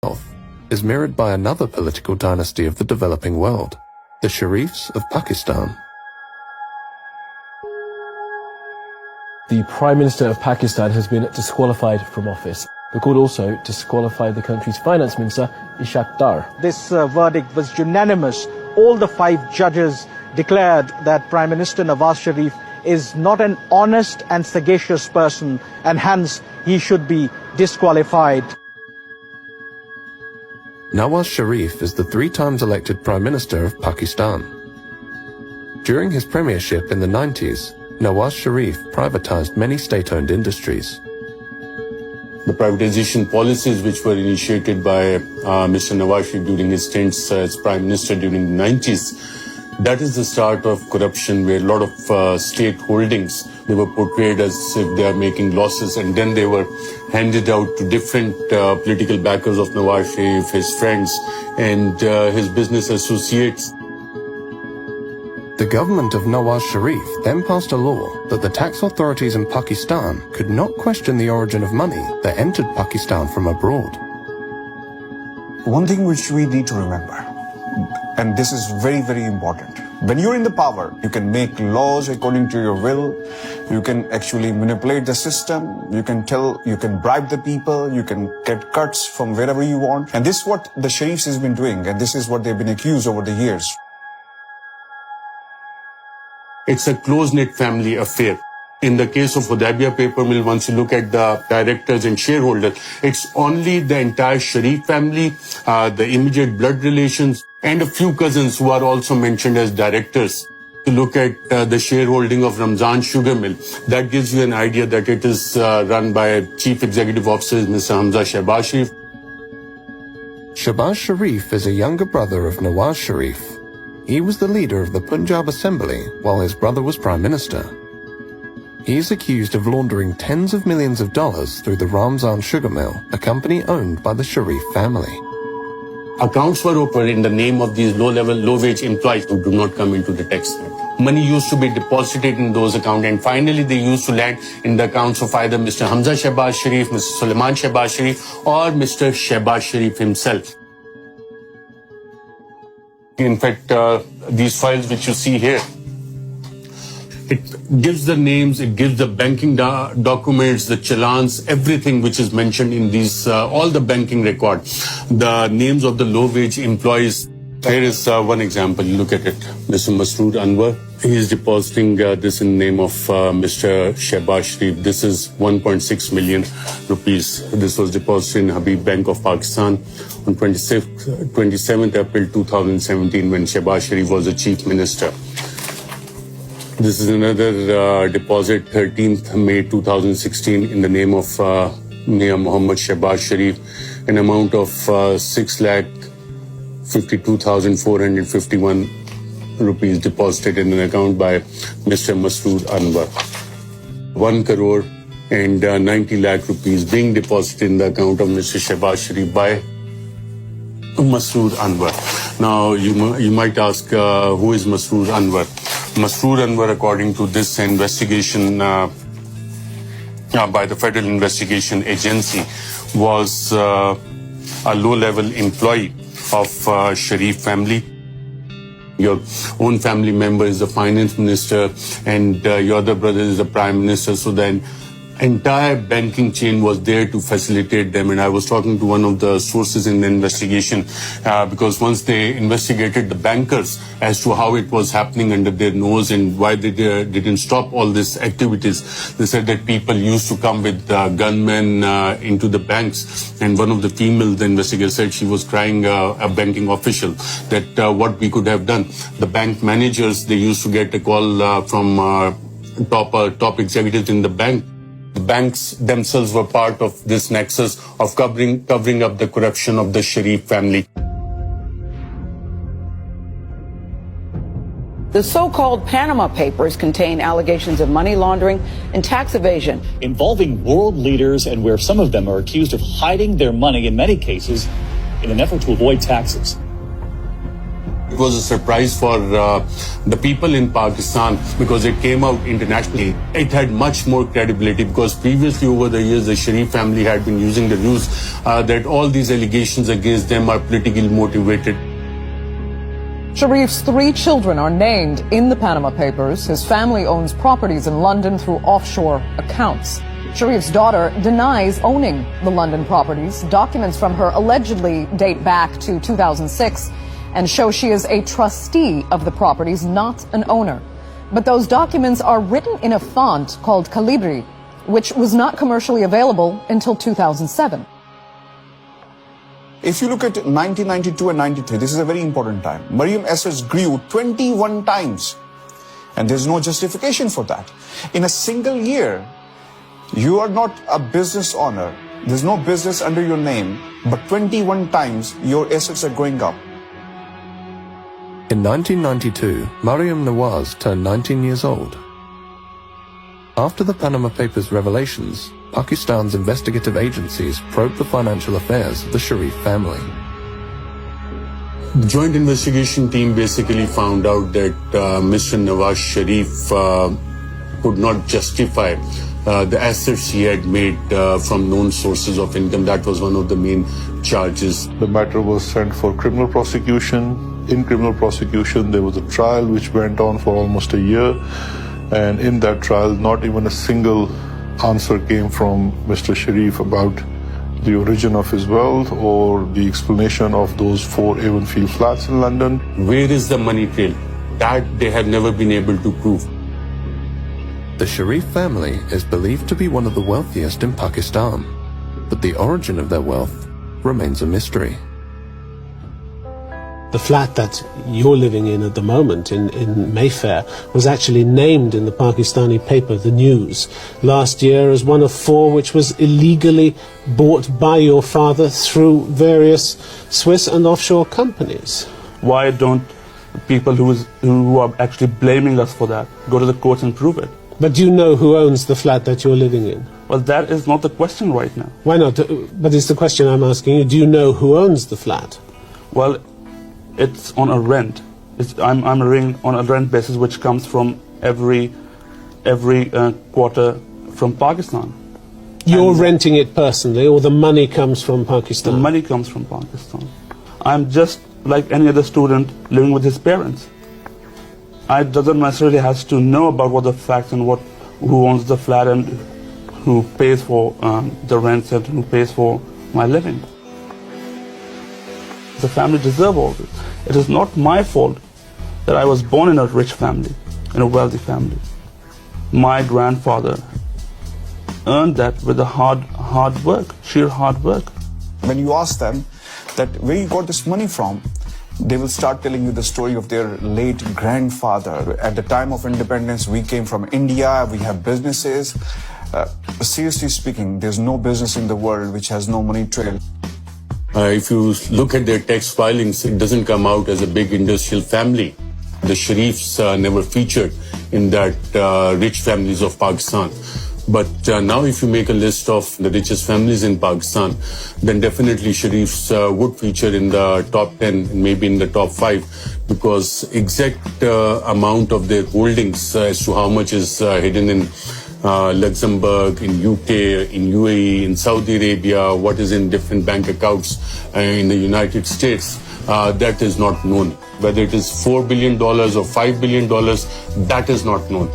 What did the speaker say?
wealth is mirrored by another political dynasty of the developing world, the Sharifs of Pakistan. The Prime Minister of Pakistan has been disqualified from office. The court also disqualified the country's finance minister, Arshad Sharif. This verdict was unanimous. All the 5 judges declared that Prime Minister Nawaz Sharif is not an honest and sagacious person, and hence he should be disqualified. Nawaz Sharif is the 3 times elected Prime Minister of Pakistan. During his premiership in the 90s, Nawaz Sharif privatized many state-owned industries. The privatization policies which were initiated by Mr. Nawaz Sharif during his stints as Prime Minister during the 90s, that is the start of corruption, where a lot of state holdings, they were portrayed as if they are making losses, and then they were handed out to different political backers of Nawaz Sharif, his friends and his business associates. The government of Nawaz Sharif then passed a law that the tax authorities in Pakistan could not question the origin of money that entered Pakistan from abroad. One thing which we need to remember, and this is very, very important. When you're in the power, you can make laws according to your will. You can actually manipulate the system. You can bribe the people. You can get cuts from wherever you want. And this is what the Sharifs has been doing. And this is what they've been accused over the years. It's a close-knit family affair. In the case of Hudaybiyah paper mill, once you look at the directors and shareholders, it's only the entire Sharif family, the immediate blood relations, and a few cousins who are also mentioned as directors. To look at the shareholding of Ramzan sugar mill, that gives you an idea that it is run by Chief Executive Officer Mr. Hamza Shehbaz Sharif. Shehbaz Sharif is a younger brother of Nawaz Sharif. He was the leader of the Punjab Assembly while his brother was Prime Minister. He is accused of laundering tens of millions of dollars through the Ramzan sugar mill, a company owned by the Sharif family. Accounts were opened in the name of these low-level, low-wage employees who do not come into the tax net. Money used to be deposited in those accounts, and finally they used to land in the accounts of either Mr. Hamza Shehbaz Sharif, Mr. Sulaiman Shehbaz Sharif, or Mr. Shehbaz Sharif himself. In fact, these files which you see here, it gives the names, it gives the banking documents, the challans, everything which is mentioned in these, all the banking record, the names of the low-wage employees. Here is one example. Look at it. Mr. Masroor Anwar, he is depositing this in the name of Mr. Shehbaz Sharif. This is 1.6 million rupees. This was deposited in Habib Bank of Pakistan on 27th April 2017 when Shehbaz Sharif was the Chief Minister. This is another deposit, 13th May 2016, in the name of Mia Muhammad Shehbaz Sharif, an amount of 6,52,451 rupees deposited in an account by Mr. Masroor Anwar. 1 crore and 90 lakh rupees being deposited in the account of Mr. Shehbaz Sharif by Masroor Anwar. Now, you might ask, who is Masroor Anwar? Masroor Anwar, according to this investigation by the Federal Investigation Agency, was a low-level employee of Sharif family. Your own family member is the finance minister and your other brother is the prime minister. So then entire banking chain was there to facilitate them. And I was talking to one of the sources in the investigation because once they investigated the bankers as to how it was happening under their nose and why they didn't stop all these activities, they said that people used to come with gunmen into the banks. And one of the female, the investigator, said she was crying a banking official that what we could have done. The bank managers, they used to get a call from top executives in the bank. The banks themselves were part of this nexus of covering up the corruption of the Sharif family. The so-called Panama Papers contain allegations of money laundering and tax evasion, involving world leaders, and where some of them are accused of hiding their money in many cases in an effort to avoid taxes. It was a surprise for the people in Pakistan because it came out internationally. It had much more credibility because previously over the years, the Sharif family had been using the news that all these allegations against them are politically motivated. Sharif's 3 children are named in the Panama Papers. His family owns properties in London through offshore accounts. Sharif's daughter denies owning the London properties. Documents from her allegedly date back to 2006 and show she is a trustee of the properties, not an owner. But those documents are written in a font called Calibri, which was not commercially available until 2007. If you look at 1992 and 93, this is a very important time. Mariam assets grew 21 times. And there's no justification for that. In a single year, you are not a business owner. There's no business under your name, but 21 times your assets are going up. In 1992, Mariam Nawaz turned 19 years old. After the Panama Papers revelations, Pakistan's investigative agencies probed the financial affairs of the Sharif family. The joint investigation team basically found out that Mr. Nawaz Sharif could not justify the assets he had made from known sources of income. That was one of the main charges. The matter was sent for criminal prosecution. In criminal prosecution, there was a trial which went on for almost a year. And in that trial, not even a single answer came from Mr. Sharif about the origin of his wealth or the explanation of those 4 Avonfield flats in London. Where is the money trail? That they have never been able to prove. The Sharif family is believed to be one of the wealthiest in Pakistan, but the origin of their wealth remains a mystery. The flat that you're living in at the moment in Mayfair was actually named in the Pakistani paper, The News, last year as one of 4 which was illegally bought by your father through various Swiss and offshore companies. Why don't people who are actually blaming us for that go to the courts and prove it? But do you know who owns the flat that you're living in? Well, that is not the question right now. Why not? But it's the question I'm asking you. Do you know who owns the flat? Well, it's on a rent. I'm renting on a rent basis, which comes from every quarter from Pakistan. You're renting it personally, or the money comes from Pakistan? The money comes from Pakistan. I'm just like any other student living with his parents. I doesn't necessarily have to know about what the facts and who owns the flat and who pays for the rents and who pays for my living. The family deserves all this. It is not my fault that I was born in a rich family, in a wealthy family. My grandfather earned that with a hard work, sheer hard work. When you ask them that where you got this money from, they will start telling you the story of their late grandfather. At the time of independence, we came from India, we have businesses. Seriously speaking, there's no business in the world which has no money trail. If you look at their tax filings, it doesn't come out as a big industrial family. The Sharifs never featured in that rich families of Pakistan. But now if you make a list of the richest families in Pakistan, then definitely Sharifs would feature in the top 10, maybe in the top 5, because exact amount of their holdings as to how much is hidden in Luxembourg, in UK, in UAE, in Saudi Arabia, what is in different bank accounts in the United States, that is not known. Whether it is $4 billion or $5 billion, that is not known.